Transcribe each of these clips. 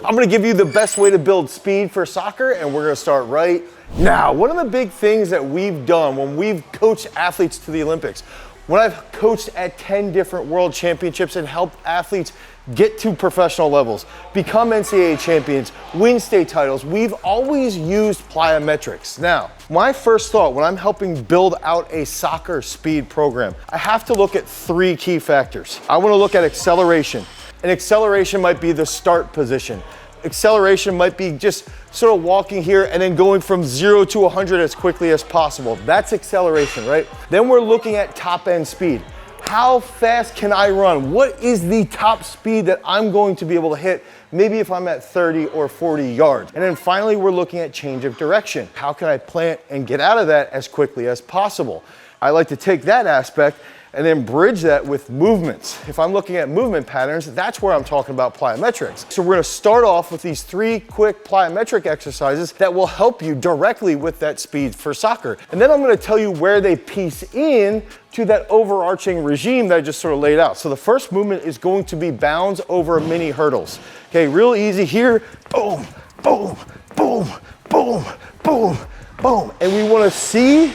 I'm gonna give you the best way to build speed for soccer, and we're gonna start right now. One of the big things that we've done when we've coached athletes to the Olympics, when I've coached at 10 different world championships and helped athletes get to professional levels, become NCAA champions, win state titles, we've always used plyometrics. Now, my first thought when I'm helping build out a soccer speed program, I have to look at 3 key factors. I want to look at acceleration. And acceleration might be the start position. Acceleration might be just sort of walking here and then going from 0 to 100 as quickly as possible. That's acceleration, right? Then we're looking at top end speed. How fast can I run? What is the top speed that I'm going to be able to hit? Maybe if I'm at 30 or 40 yards. And then finally, we're looking at change of direction. How can I plant and get out of that as quickly as possible? I like to take that aspect and then bridge that with movements. If I'm looking at movement patterns, that's where I'm talking about plyometrics. So we're gonna start off with these 3 quick plyometric exercises that will help you directly with that speed for soccer. And then I'm gonna tell you where they piece in to that overarching regime that I just sort of laid out. So the first movement is going to be bounds over mini hurdles. Okay, real easy here, boom, boom, boom, boom, boom, boom. And we wanna see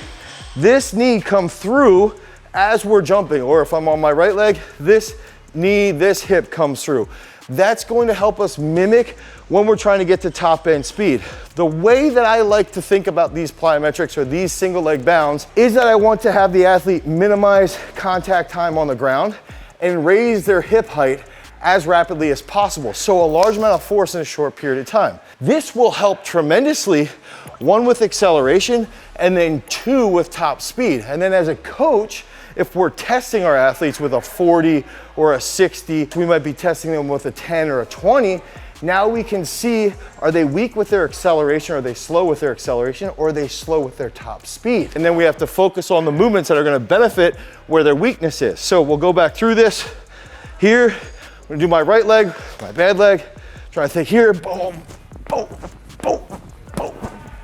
this knee come through as we're jumping, or if I'm on my right leg, this knee, this hip comes through. That's going to help us mimic when we're trying to get to top end speed. The way that I like to think about these plyometrics or these single leg bounds is that I want to have the athlete minimize contact time on the ground and raise their hip height as rapidly as possible. So a large amount of force in a short period of time. This will help tremendously, 1 with acceleration, and then 2 with top speed. And then as a coach, if we're testing our athletes with a 40 or a 60, we might be testing them with a 10 or a 20. Now we can see, are they weak with their acceleration? Are they slow with their acceleration? Or are they slow with their top speed? And then we have to focus on the movements that are gonna benefit where their weakness is. So we'll go back through this. Here, I'm gonna do my right leg, my bad leg. Try to think here, boom, boom, boom, boom,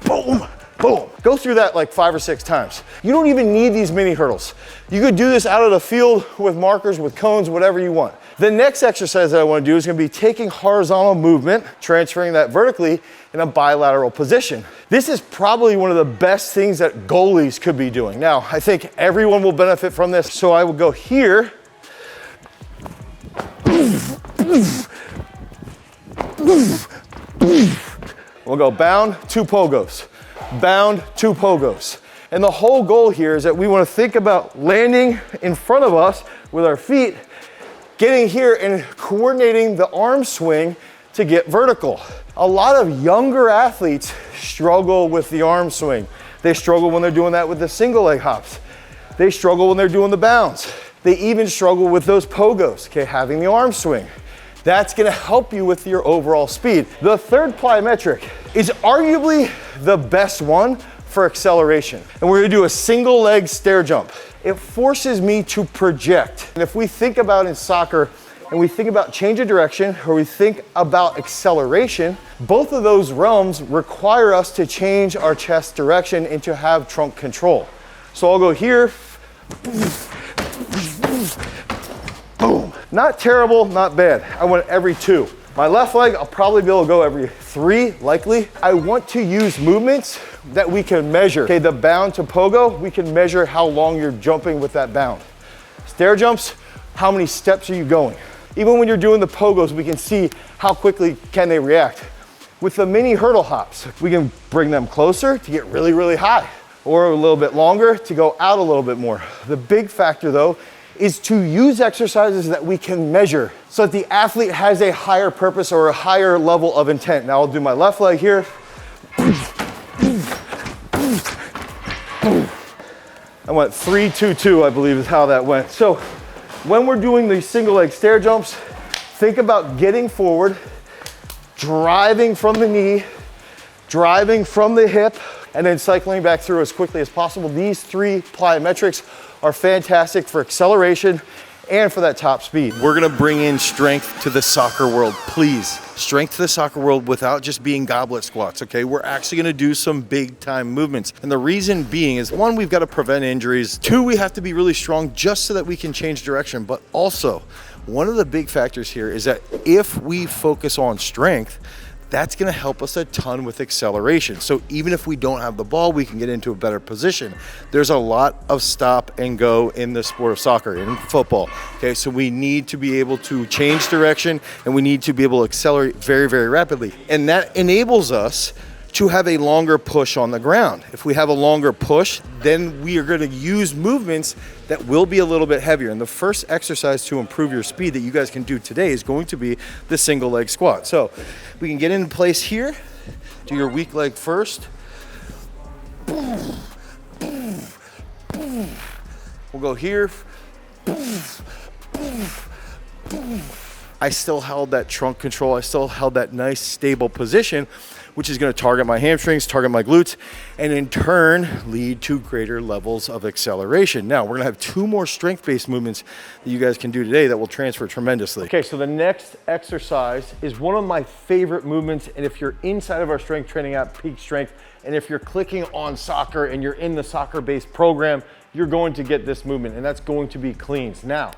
boom, boom. Go through that like 5 or 6 times. You don't even need these mini hurdles. You could do this out of the field with markers, with cones, whatever you want. The next exercise that I want to do is going to be taking horizontal movement, transferring that vertically in a bilateral position. This is probably one of the best things that goalies could be doing. Now, I think everyone will benefit from this. So I will go here. We'll go bound, 2 pogos. Bound, 2 pogos. And the whole goal here is that we want to think about landing in front of us with our feet, getting here and coordinating the arm swing to get vertical. A lot of younger athletes struggle with the arm swing. They struggle when they're doing that with the single leg hops. They struggle when they're doing the bounds. They even struggle with those pogos, okay, having the arm swing. That's gonna help you with your overall speed. The third plyometric is arguably the best one for acceleration. And we're gonna do a single leg stair jump. It forces me to project. And if we think about in soccer, and we think about change of direction, or we think about acceleration, both of those realms require us to change our chest direction and to have trunk control. So I'll go here, boom. Not terrible, not bad. I went every 2. My left leg, I'll probably be able to go every 3, likely. I want to use movements that we can measure. Okay, the bound to pogo, we can measure how long you're jumping with that bound. Stair jumps, how many steps are you going? Even when you're doing the pogos, we can see how quickly can they react. With the mini hurdle hops, we can bring them closer to get really, really high, or a little bit longer to go out a little bit more. The big factor though, is to use exercises that we can measure so that the athlete has a higher purpose or a higher level of intent. Now I'll do my left leg here. I went 3-2-2, I believe is how that went. So when we're doing these single leg stair jumps, think about getting forward, driving from the knee, driving from the hip, and then cycling back through as quickly as possible. These 3 plyometrics are fantastic for acceleration and for that top speed. We're gonna bring in strength to the soccer world, please. Strength to the soccer world without just being goblet squats, okay? We're actually gonna do some big time movements. And the reason being is 1, we've gotta prevent injuries. 2, we have to be really strong just so that we can change direction, but also one of the big factors here is that if we focus on strength, that's gonna help us a ton with acceleration. So even if we don't have the ball, we can get into a better position. There's a lot of stop and go in the sport of soccer, in football, okay? So we need to be able to change direction, and we need to be able to accelerate very, very rapidly. And that enables us to have a longer push on the ground. If we have a longer push, then we are gonna use movements that will be a little bit heavier. And the first exercise to improve your speed that you guys can do today is going to be the single leg squat. So we can get in place here, do your weak leg first. We'll go here. I still held that trunk control. I still held that nice stable position, which is going to target my hamstrings, target my glutes, and in turn lead to greater levels of acceleration. Now, we're going to have 2 more strength-based movements that you guys can do today that will transfer tremendously. Okay, so the next exercise is one of my favorite movements, and if you're inside of our strength training app, Peak Strength, and if you're clicking on soccer and you're in the soccer-based program, you're going to get this movement, and that's going to be cleans. Now,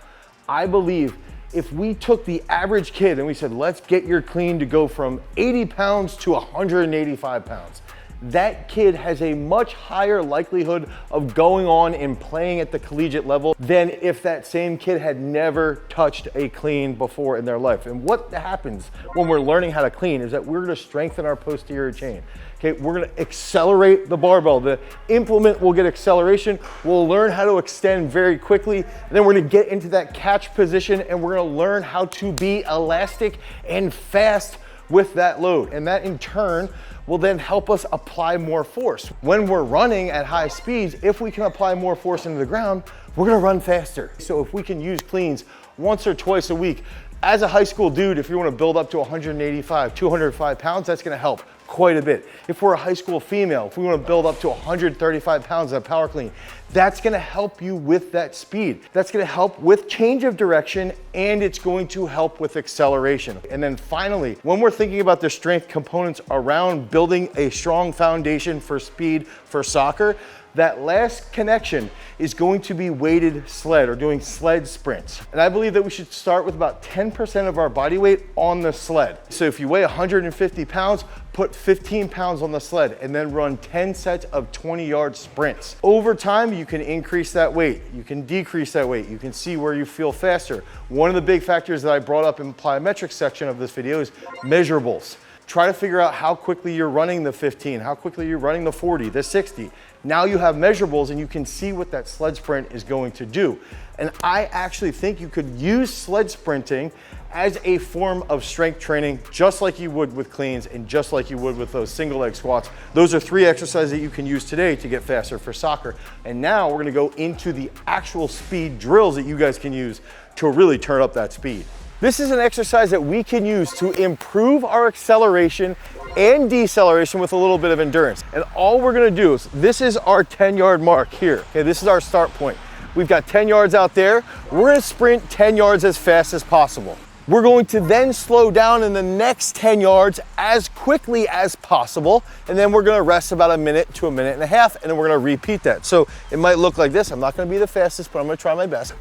I believe if we took the average kid and we said, let's get your clean to go from 80 pounds to 185 pounds, that kid has a much higher likelihood of going on and playing at the collegiate level than if that same kid had never touched a clean before in their life. And what happens when we're learning how to clean is that we're gonna strengthen our posterior chain. Okay, we're gonna accelerate the barbell. The implement will get acceleration. We'll learn how to extend very quickly. And then we're gonna get into that catch position, and we're gonna learn how to be elastic and fast with that load. And that in turn will then help us apply more force. When we're running at high speeds, if we can apply more force into the ground, we're gonna run faster. So if we can use cleans once or twice a week, as a high school dude, if you wanna build up to 185, 205 pounds, that's gonna help quite a bit. If we're a high school female, if we wanna build up to 135 pounds of power clean, that's gonna help you with that speed. That's gonna help with change of direction, and it's going to help with acceleration. And then finally, when we're thinking about the strength components around building a strong foundation for speed for soccer, that last connection is going to be weighted sled or doing sled sprints. And I believe that we should start with about 10% of our body weight on the sled. So if you weigh 150 pounds, put 15 pounds on the sled and then run 10 sets of 20-yard sprints. Over time, you can increase that weight. You can decrease that weight. You can see where you feel faster. One of the big factors that I brought up in the plyometrics section of this video is measurables. Try to figure out how quickly you're running the 15, how quickly you're running the 40, the 60. Now you have measurables and you can see what that sled sprint is going to do. And I actually think you could use sled sprinting as a form of strength training, just like you would with cleans and just like you would with those single leg squats. Those are 3 exercises that you can use today to get faster for soccer. And now we're gonna go into the actual speed drills that you guys can use to really turn up that speed. This is an exercise that we can use to improve our acceleration and deceleration with a little bit of endurance. And all we're gonna do is, this is our 10-yard mark here. Okay, this is our start point. We've got 10 yards out there. We're gonna sprint 10 yards as fast as possible. We're going to then slow down in the next 10 yards as quickly as possible. And then we're gonna rest about a minute to a minute and a half, and then we're gonna repeat that. So it might look like this. I'm not gonna be the fastest, but I'm gonna try my best.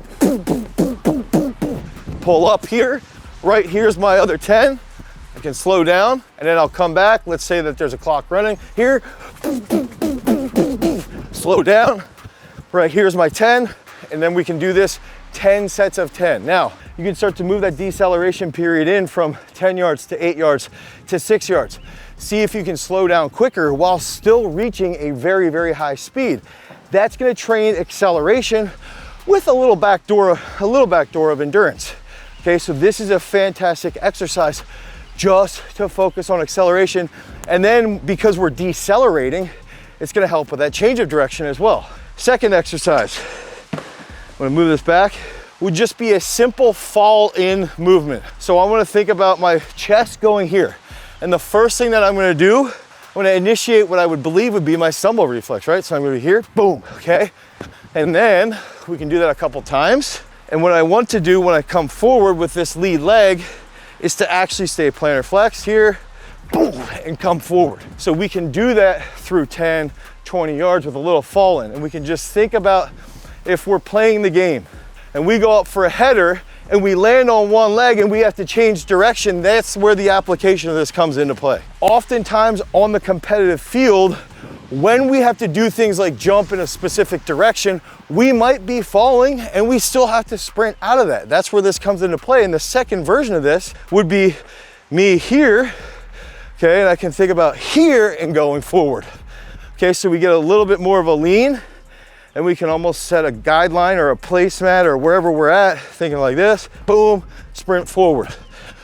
Pull up here, right here's my other 10. I can slow down and then I'll come back. Let's say that there's a clock running here. Slow down, right here's my 10. And then we can do this 10 sets of 10. Now, you can start to move that deceleration period in from 10 yards to 8 yards to 6 yards. See if you can slow down quicker while still reaching a very, very high speed. That's gonna train acceleration with a little back door of endurance. Okay, so this is a fantastic exercise just to focus on acceleration. And then because we're decelerating, it's gonna help with that change of direction as well. Second exercise, I'm gonna move this back, would just be a simple fall in movement. So I wanna think about my chest going here. And the first thing that I'm gonna do, I'm gonna initiate what I would believe would be my stumble reflex, right? So I'm gonna be here, boom, okay? And then we can do that a couple times. And what I want to do when I come forward with this lead leg is to actually stay plantar flex here, boom, and come forward. So we can do that through 10, 20 yards with a little fall in. And we can just think about if we're playing the game and we go up for a header and we land on one leg and we have to change direction, that's where the application of this comes into play. Oftentimes on the competitive field, when we have to do things like jump in a specific direction, we might be falling and we still have to sprint out of that. That's where this comes into play. And the second version of this would be me here, okay, and I can think about here and going forward. Okay, so we get a little bit more of a lean, and we can almost set a guideline or a placemat or wherever we're at, thinking like this, boom, sprint forward.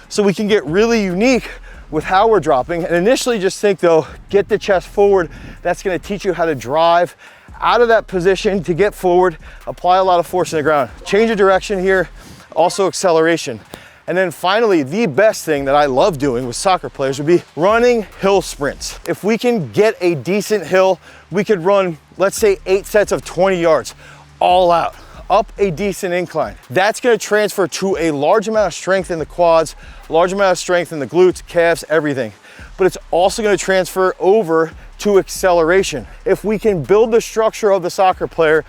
So we can get really unique with how we're dropping. And initially just think though, get the chest forward. That's gonna teach you how to drive out of that position to get forward, apply a lot of force in the ground. Change of direction here, also acceleration. And then finally, the best thing that I love doing with soccer players would be running hill sprints. If we can get a decent hill, we could run, let's say 8 sets of 20 yards, all out, up a decent incline. That's gonna transfer to a large amount of strength in the quads, large amount of strength in the glutes, calves, everything. But it's also gonna transfer over to acceleration. If we can build the structure of the soccer player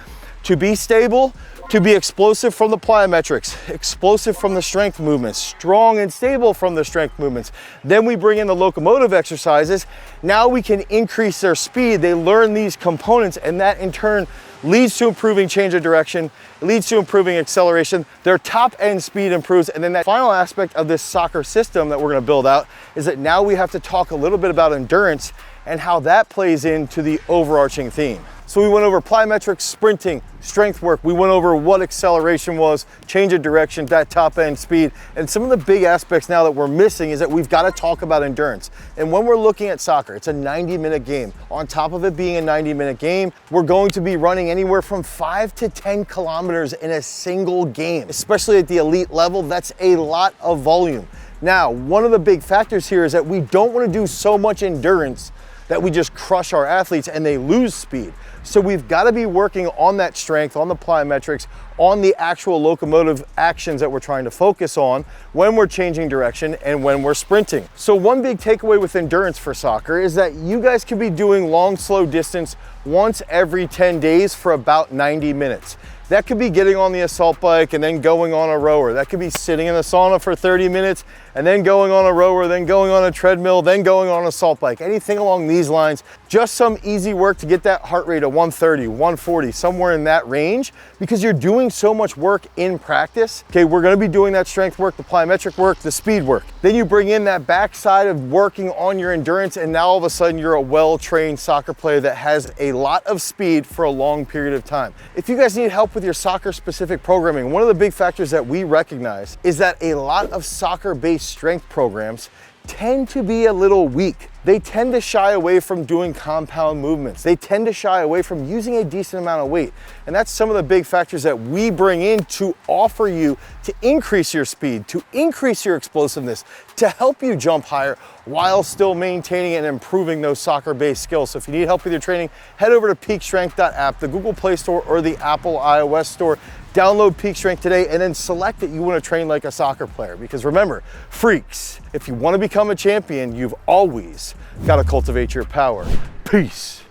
to be stable, to be explosive from the plyometrics, explosive from the strength movements, strong and stable from the strength movements. Then we bring in the locomotive exercises. Now we can increase their speed. They learn these components, and that in turn leads to improving change of direction, leads to improving acceleration. Their top end speed improves. And then that final aspect of this soccer system that we're gonna build out is that now we have to talk a little bit about endurance and how that plays into the overarching theme. So we went over plyometrics, sprinting, strength work. We went over what acceleration was, change of direction, that top end speed. And some of the big aspects now that we're missing is that we've got to talk about endurance. And when we're looking at soccer, it's a 90-minute game. On top of it being a 90-minute game, we're going to be running anywhere from 5 to 10 kilometers in a single game. Especially at the elite level, that's a lot of volume. Now, one of the big factors here is that we don't want to do so much endurance that we just crush our athletes and they lose speed. So we've got to be working on that strength, on the plyometrics, on the actual locomotive actions that we're trying to focus on when we're changing direction and when we're sprinting. So one big takeaway with endurance for soccer is that you guys could be doing long, slow distance once every 10 days for about 90 minutes. That could be getting on the assault bike and then going on a rower. That could be sitting in the sauna for 30 minutes and then going on a rower, then going on a treadmill, then going on an assault bike. Anything along these lines, just some easy work to get that heart rate of 130, 140, somewhere in that range, because you're doing so much work in practice. Okay, we're gonna be doing that strength work, the plyometric work, the speed work. Then you bring in that backside of working on your endurance, and now all of a sudden you're a well-trained soccer player that has a lot of speed for a long period of time. If you guys need help with your soccer specific programming, one of the big factors that we recognize is that a lot of soccer-based strength programs tend to be a little weak. They tend to shy away from doing compound movements. They tend to shy away from using a decent amount of weight. And that's some of the big factors that we bring in to offer you to increase your speed, to increase your explosiveness, to help you jump higher while still maintaining and improving those soccer-based skills. So if you need help with your training, head over to peakstrength.app, the Google Play Store or the Apple iOS Store. Download Peak Strength today and then select that you want to train like a soccer player. Because remember, freaks, if you want to become a champion, you've always got to cultivate your power. Peace.